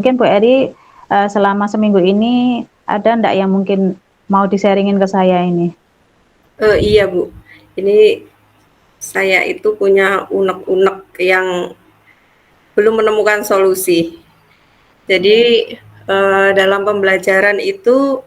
Mungkin Bu Eri, selama seminggu ini ada ndak yang mungkin mau di-sharing-in ke saya ini? Iya Bu, ini saya itu punya unek-unek yang belum menemukan solusi. Jadi Iya. dalam pembelajaran itu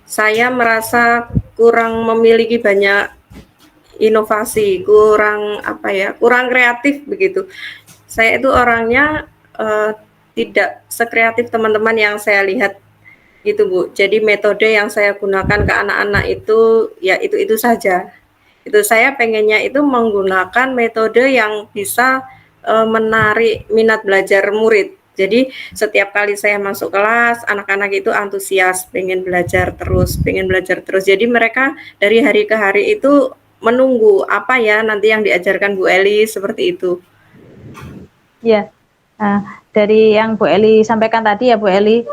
saya merasa kurang memiliki banyak inovasi, kurang apa ya, kurang kreatif begitu. Saya itu orangnya tidak sekreatif teman-teman yang saya lihat gitu Bu. Jadi metode yang saya gunakan ke anak-anak itu ya itu saja. Itu saya pengennya itu menggunakan metode yang bisa menarik minat belajar murid. Jadi setiap kali saya masuk kelas, anak-anak itu antusias, pengen belajar terus, pengen belajar terus. Jadi mereka dari hari ke hari itu menunggu apa ya nanti yang diajarkan Bu Eli seperti itu. Iya. Nah, dari yang Bu Eli sampaikan tadi ya Bu Eli,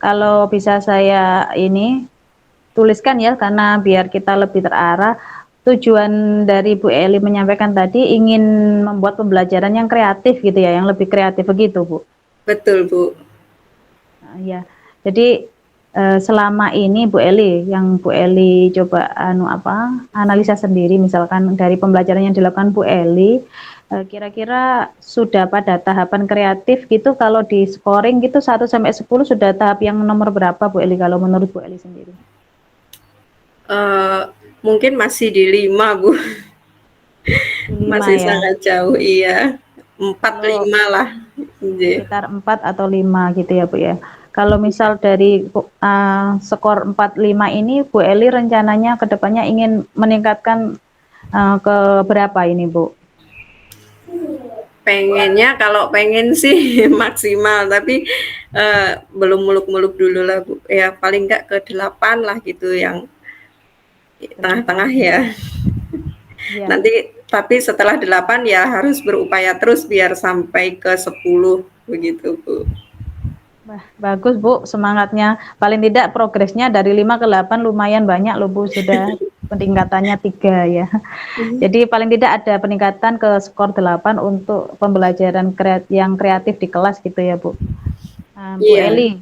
kalau bisa saya ini tuliskan ya karena biar kita lebih terarah, tujuan dari Bu Eli menyampaikan tadi ingin membuat pembelajaran yang kreatif gitu ya, yang lebih kreatif begitu Bu? Betul Bu. Iya. Jadi, selama ini Bu Eli, yang Bu Eli coba analisa sendiri misalkan dari pembelajaran yang dilakukan Bu Eli, kira-kira sudah pada tahapan kreatif gitu kalau di-scoring gitu 1 sampai 10 sudah tahap yang nomor berapa Bu Eli kalau menurut Bu Eli sendiri? Uh, Mungkin masih di 5 Bu. Di 5 Masih ya? sangat jauh, iya. Empat Kalau lima lah. Iya. sekitar 4 atau 5 gitu ya Bu ya? Kalau misal dari skor 4, 5 ini Bu Eli rencananya ke depannya ingin meningkatkan ke berapa ini Bu? Pengennya kalau pengen sih maksimal, tapi belum muluk-muluk dulu lah Bu. Ya paling nggak ke 8 lah gitu yang tengah-tengah 8. ya. Iya. Nanti tapi setelah 8 ya harus berupaya terus biar sampai ke 10 begitu Bu. Wah, bagus Bu semangatnya. Paling tidak progresnya dari 5 ke 8 lumayan banyak loh Bu, sudah peningkatannya 3 ya. Jadi paling tidak ada peningkatan ke skor 8 untuk pembelajaran yang kreatif di kelas gitu ya Bu. Bu Iya. Eli,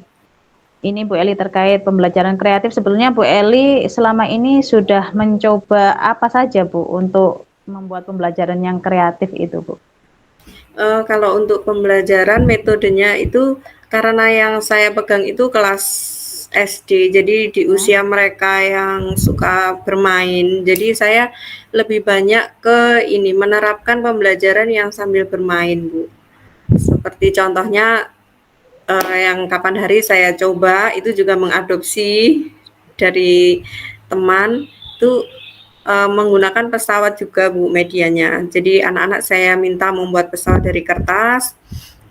ini Bu Eli terkait pembelajaran kreatif, sebetulnya Bu Eli selama ini sudah mencoba apa saja Bu untuk membuat pembelajaran yang kreatif itu Bu? Kalau untuk pembelajaran metodenya itu karena yang saya pegang itu kelas SD, jadi di Ya. usia mereka yang suka bermain. Jadi saya lebih banyak ke ini menerapkan pembelajaran yang sambil bermain, Bu. Seperti contohnya yang kapan hari saya coba itu juga mengadopsi dari teman itu menggunakan pesawat juga Bu medianya. Jadi anak-anak saya minta membuat pesawat dari kertas,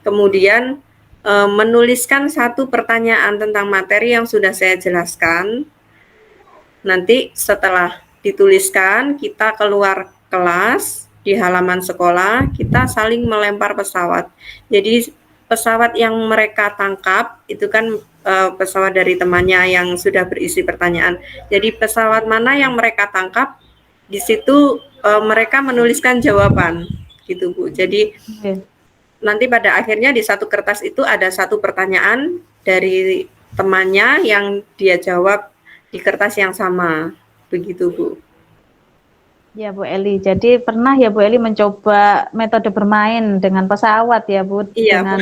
kemudian menuliskan satu pertanyaan tentang materi yang sudah saya jelaskan. Nanti setelah dituliskan, kita keluar kelas di halaman sekolah, kita saling melempar pesawat. Jadi pesawat yang mereka tangkap itu kan pesawat dari temannya yang sudah berisi pertanyaan. Jadi pesawat mana yang mereka tangkap, di situ mereka menuliskan jawaban gitu Bu. Jadi Oke. nanti pada akhirnya di satu kertas itu ada satu pertanyaan dari temannya yang dia jawab di kertas yang sama. Begitu Bu. Ya Bu Eli, jadi pernah ya Bu Eli mencoba metode bermain dengan pesawat ya Bu, Iya Bu, dengan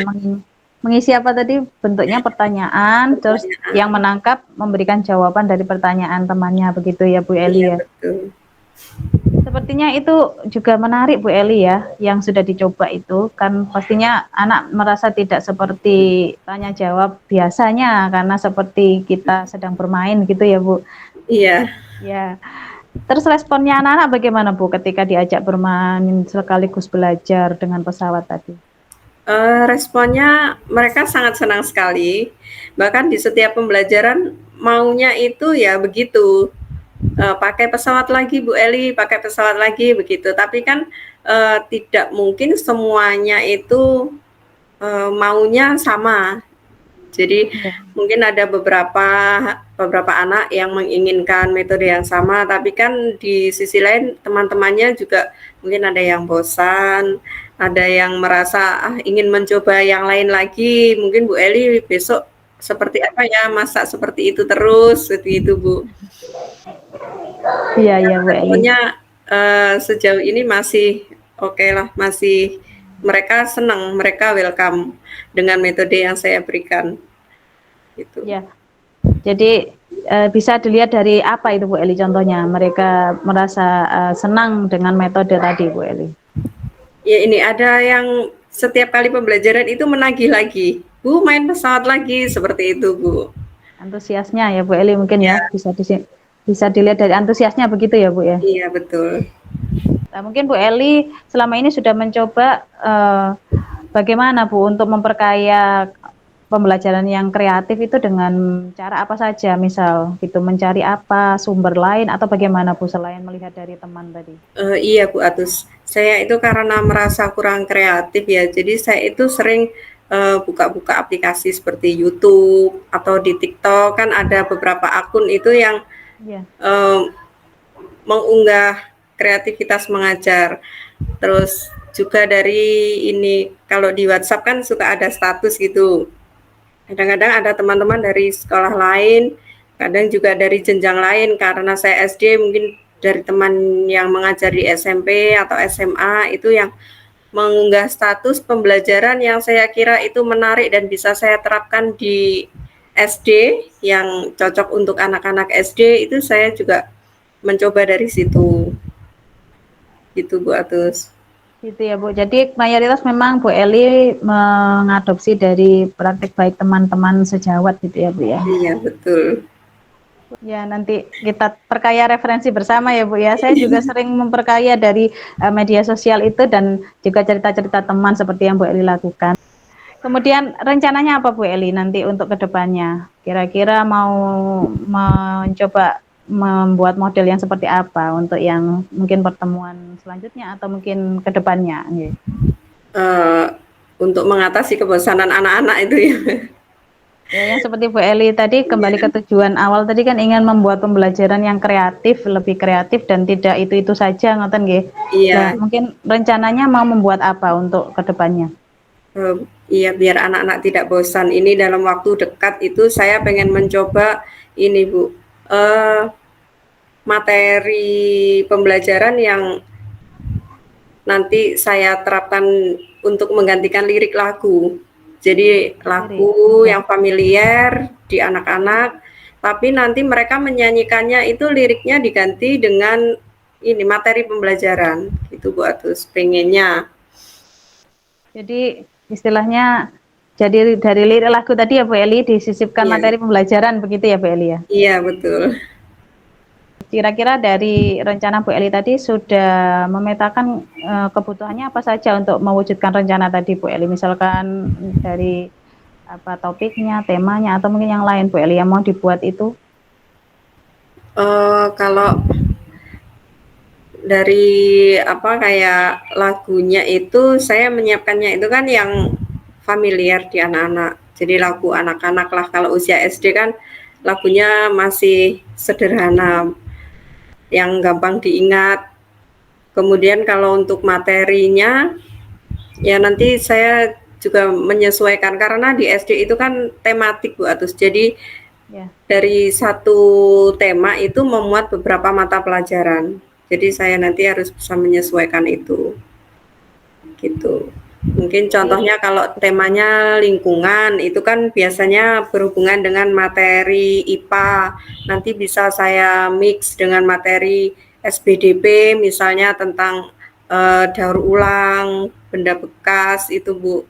mengisi apa tadi bentuknya pertanyaan, terus pertanyaan. yang menangkap memberikan jawaban dari pertanyaan temannya begitu ya Bu Iya Eli ya. betul. Sepertinya itu juga menarik Bu Eli ya, yang sudah dicoba itu kan pastinya anak merasa tidak seperti tanya jawab biasanya karena seperti kita sedang bermain gitu ya Bu. Iya. Ya. Terus responnya anak-anak bagaimana Bu ketika diajak bermain sekaligus belajar dengan pesawat tadi? Responnya mereka sangat senang sekali. Bahkan di setiap pembelajaran maunya itu ya begitu. Pakai pesawat lagi Bu Eli, pakai pesawat lagi begitu. Tapi kan tidak mungkin semuanya itu maunya sama. Jadi Iya. mungkin ada beberapa anak yang menginginkan metode yang sama, tapi kan di sisi lain teman-temannya juga mungkin ada yang bosan, ada yang merasa ingin mencoba yang lain lagi. Mungkin Bu Eli besok seperti apa ya, masak seperti itu terus, seperti itu Bu. Iya, iya Bu Eli. Responnya sejauh ini masih oke lah, masih mereka senang, mereka welcome dengan metode yang saya berikan. Gitu. Ya. Jadi bisa dilihat dari apa itu Bu Eli contohnya mereka merasa senang dengan metode tadi Bu Eli. Ya ini ada yang setiap kali pembelajaran itu menagih lagi. Bu main pesawat lagi seperti itu Bu. Antusiasnya ya Bu Eli mungkin Ya, ya bisa dilihat dari antusiasnya begitu ya Bu ya. iya betul. Nah, mungkin Bu Eli selama ini sudah mencoba bagaimana Bu untuk memperkaya pembelajaran yang kreatif itu dengan cara apa saja, misal gitu mencari apa sumber lain atau bagaimana Bu selain melihat dari teman tadi? Iya Bu Atus, saya itu karena merasa kurang kreatif ya, jadi saya itu sering buka-buka aplikasi seperti YouTube atau di TikTok, kan ada beberapa akun itu yang Iya. mengunggah kreativitas mengajar. Terus juga dari ini, kalau di WhatsApp kan suka ada status gitu. Kadang-kadang ada teman-teman dari sekolah lain, kadang juga dari jenjang lain, karena saya SD mungkin dari teman yang mengajar di SMP atau SMA itu yang mengunggah status pembelajaran yang saya kira itu menarik dan bisa saya terapkan di SD yang cocok untuk anak-anak SD, itu saya juga mencoba dari situ. Gitu Bu Atus. Gitu ya Bu. Jadi mayoritas memang Bu Eli mengadopsi dari praktik baik teman-teman sejawat gitu ya Bu ya. Iya betul. Ya nanti kita perkaya referensi bersama ya Bu ya. Saya juga sering memperkaya dari media sosial itu dan juga cerita-cerita teman seperti yang Bu Eli lakukan. Kemudian rencananya apa Bu Eli nanti untuk kedepannya? Kira-kira mau mencoba membuat model yang seperti apa untuk yang mungkin pertemuan selanjutnya atau mungkin kedepannya? Uh, untuk mengatasi kebosanan anak-anak itu ya. Ya, yang seperti Bu Eli tadi kembali ke tujuan awal tadi kan ingin membuat pembelajaran yang kreatif, lebih kreatif dan tidak itu-itu saja ngoten nggih. Nah, Iya, mungkin rencananya mau membuat apa untuk kedepannya? iya biar anak-anak tidak bosan. Ini dalam waktu dekat itu saya pengen mencoba ini Bu, materi pembelajaran yang nanti saya terapkan untuk menggantikan lirik lagu. Jadi Lirik. lagu Ya. yang familiar di anak-anak, tapi nanti mereka menyanyikannya itu liriknya diganti dengan ini materi pembelajaran. Itu Bu Atus pengennya. Jadi istilahnya jadi dari lirik lagu tadi ya Bu Eli disisipkan Iya, materi pembelajaran begitu ya Bu Eli ya. iya betul. Kira-kira dari rencana Bu Eli tadi sudah memetakan kebutuhannya apa saja untuk mewujudkan rencana tadi Bu Eli, misalkan dari apa topiknya, temanya atau mungkin yang lain Bu Eli yang mau dibuat itu? Kalau dari apa kayak lagunya itu saya menyiapkannya itu kan yang familiar di anak-anak. Jadi lagu anak-anak lah, kalau usia SD kan lagunya masih sederhana, yang gampang diingat. Kemudian kalau untuk materinya ya nanti saya juga menyesuaikan karena di SD itu kan tematik Bu Atus. Jadi Ya. dari satu tema itu memuat beberapa mata pelajaran. Jadi saya nanti harus bisa menyesuaikan itu. Gitu. Mungkin Jadi contohnya kalau temanya lingkungan itu kan biasanya berhubungan dengan materi IPA. Nanti bisa saya mix dengan materi SBDP misalnya tentang daur ulang, benda bekas itu Bu.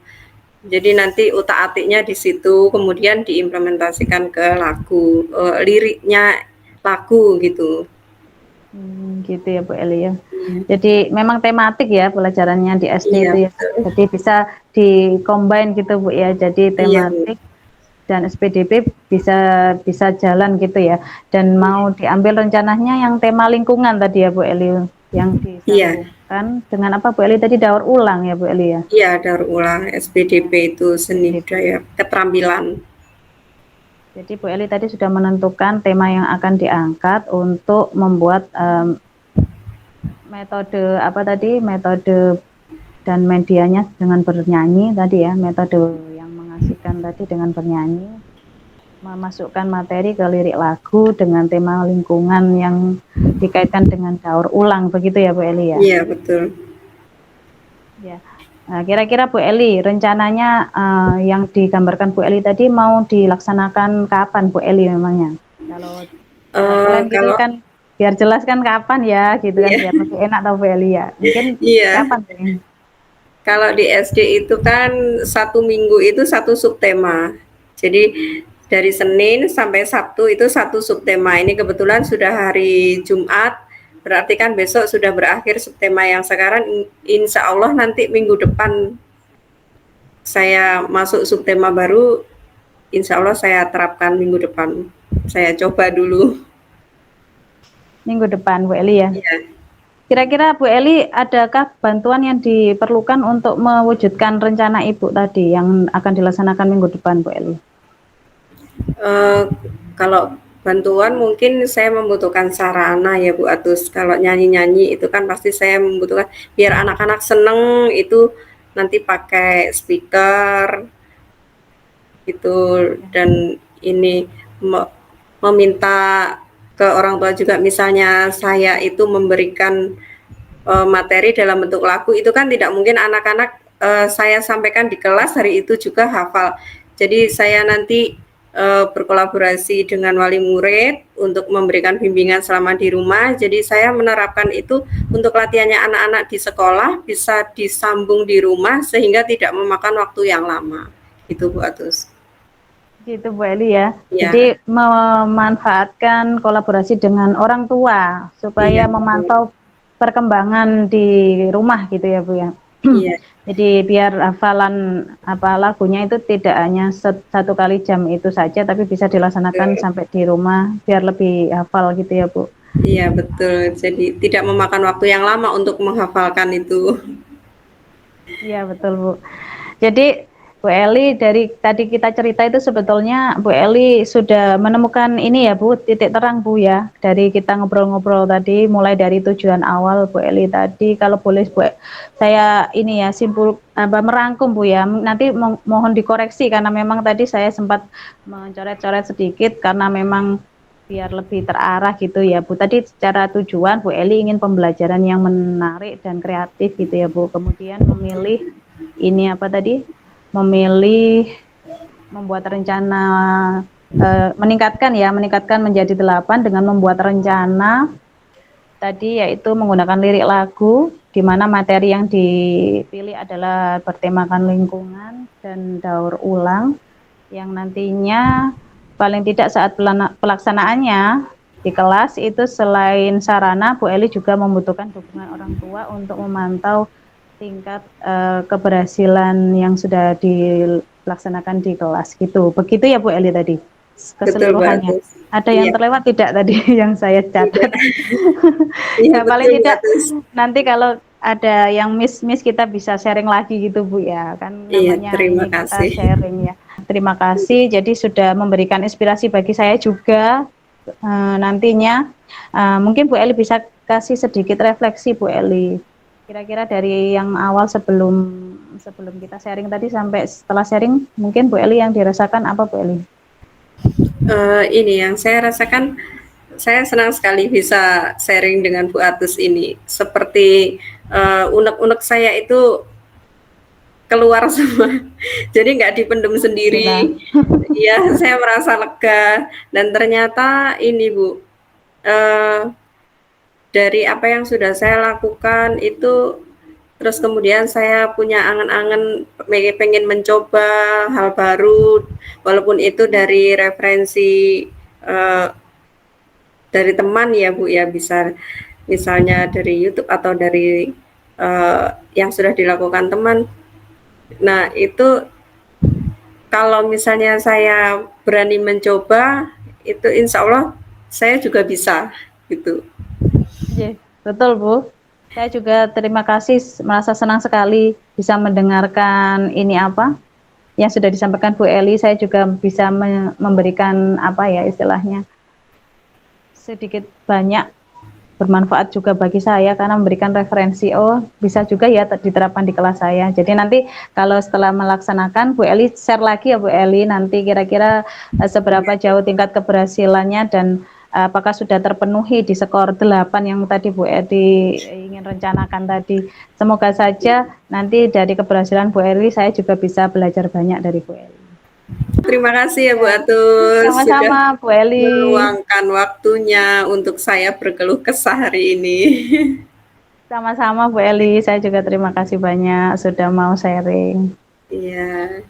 Jadi nanti utak-atiknya di situ kemudian diimplementasikan ke lagu, liriknya lagu gitu. gitu ya Bu Eli ya. Hmm. Jadi memang tematik ya pelajarannya di SD Iya itu ya. betul. Jadi bisa di-combine gitu Bu ya. Jadi Iya Bu. tematik dan SPDP bisa bisa jalan gitu ya. Dan mau diambil rencananya yang tema lingkungan tadi ya Bu Eli yang Iya, disambungkan dengan apa Bu Eli tadi daur ulang ya Bu Eli ya. iya daur ulang SBDP itu seni SPDP. budaya keterampilan. Jadi Bu Eli tadi sudah menentukan tema yang akan diangkat untuk membuat metode apa tadi, metode dan medianya dengan bernyanyi tadi ya, metode yang mengasihkan tadi dengan bernyanyi, memasukkan materi ke lirik lagu dengan tema lingkungan yang dikaitkan dengan daur ulang, begitu ya Bu Eli ya? Iya, betul. Ya. Nah, kira-kira Bu Eli, rencananya yang digambarkan Bu Eli tadi mau dilaksanakan kapan Bu Eli memangnya? Kalau plan gitu Kalau kan biar jelas kan kapan ya, gitu kan iya, biar lebih enak tahu Bu Eli ya. Mungkin iya. kapan Bu? Kalau di SD itu kan 1 minggu itu satu subtema. Jadi dari Senin sampai Sabtu itu satu subtema. Ini kebetulan sudah hari Jumat, berarti kan besok sudah berakhir subtema yang sekarang. Insya Allah nanti minggu depan saya masuk subtema baru. Insya Allah saya terapkan minggu depan. Saya coba dulu. Minggu depan Bu Eli ya. Iya. Kira-kira Bu Eli, adakah bantuan yang diperlukan untuk mewujudkan rencana Ibu tadi yang akan dilaksanakan minggu depan Bu Eli? Eh, Kalau bantuan mungkin saya membutuhkan sarana ya Bu Atus. Kalau nyanyi-nyanyi itu kan pasti saya membutuhkan biar anak-anak seneng itu nanti pakai speaker itu dan ini meminta ke orang tua juga misalnya saya itu memberikan materi dalam bentuk lagu itu kan tidak mungkin anak-anak saya sampaikan di kelas hari itu juga hafal. Jadi saya nanti berkolaborasi dengan wali murid untuk memberikan bimbingan selama di rumah. Jadi saya menerapkan itu untuk latihannya anak-anak di sekolah bisa disambung di rumah sehingga tidak memakan waktu yang lama. Itu Bu Atus. Gitu Bu Eli ya. Ya, Jadi memanfaatkan kolaborasi dengan orang tua iya supaya betul. memantau perkembangan di rumah gitu ya Bu ya. Iya, Jadi biar hafalan apa lagunya itu tidak hanya 1 kali jam itu saja, tapi bisa dilaksanakan betul. sampai di rumah biar lebih hafal gitu ya Bu. Iya betul. Jadi tidak memakan waktu yang lama untuk menghafalkan itu. Iya betul Bu. Jadi Bu Eli dari tadi kita cerita itu sebetulnya Bu Eli sudah menemukan ini ya Bu, titik terang Bu ya. Dari kita ngobrol-ngobrol tadi mulai dari tujuan awal Bu Eli tadi kalau boleh Bu saya ini ya simpul apa merangkum Bu ya. Nanti mohon dikoreksi karena memang tadi saya sempat mencoret-coret sedikit karena memang biar lebih terarah gitu ya Bu. Tadi secara tujuan Bu Eli ingin pembelajaran yang menarik dan kreatif gitu ya Bu. Kemudian memilih ini apa tadi? Memilih membuat rencana meningkatkan menjadi 8 dengan membuat rencana tadi yaitu menggunakan lirik lagu di mana materi yang dipilih adalah bertemakan lingkungan dan daur ulang yang nantinya paling tidak saat pelaksanaannya di kelas itu selain sarana Bu Eli juga membutuhkan dukungan orang tua untuk memantau tingkat keberhasilan yang sudah dilaksanakan di kelas gitu. Begitu ya Bu Eli tadi Betul Mbak keseluruhannya. Atus. Ada yang Iya, terlewat tidak tadi yang saya catat? iya, iya Ya paling betul Mbak tidak Atus. nanti kalau ada yang miss kita bisa sharing lagi gitu Bu ya. Kan Iya, namanya terima ini kita kasih. sharing ya. Terima kasih jadi sudah memberikan inspirasi bagi saya juga nantinya mungkin Bu Eli bisa kasih sedikit refleksi Bu Eli. Kira-kira dari yang awal sebelum sebelum kita sharing tadi sampai setelah sharing mungkin Bu Eli yang dirasakan apa Bu Eli? Ini yang saya rasakan, saya senang sekali bisa sharing dengan Bu Atus ini. Seperti unek-unek saya itu keluar semua, jadi nggak dipendem Alhamdulillah. sendiri. Iya, saya merasa lega dan ternyata ini Bu, eh, dari apa yang sudah saya lakukan itu terus kemudian saya punya angan-angan pengen mencoba hal baru walaupun itu dari referensi eh, dari teman ya Bu ya bisa misalnya dari YouTube atau dari yang sudah dilakukan teman. Nah, itu kalau misalnya saya berani mencoba itu insya Allah saya juga bisa gitu. Iya, betul Bu. Saya juga terima kasih merasa senang sekali bisa mendengarkan ini apa yang sudah disampaikan Bu Eli, saya juga bisa memberikan apa ya istilahnya, sedikit banyak bermanfaat juga bagi saya karena memberikan referensi, oh bisa juga ya diterapkan di kelas saya. Jadi nanti kalau setelah melaksanakan Bu Eli share lagi ya Bu Eli, nanti kira-kira seberapa jauh tingkat keberhasilannya dan apakah sudah terpenuhi di skor 8 yang tadi Bu Eli ingin rencanakan tadi. Semoga saja nanti dari keberhasilan Bu Eli saya juga bisa belajar banyak dari Bu Eli. Terima kasih ya Bu Ya, Atul sudah sama-sama Bu Eli. meluangkan waktunya untuk saya berkeluh kesah hari ini. Sama-sama Bu Eli, saya juga terima kasih banyak sudah mau sharing. Iya.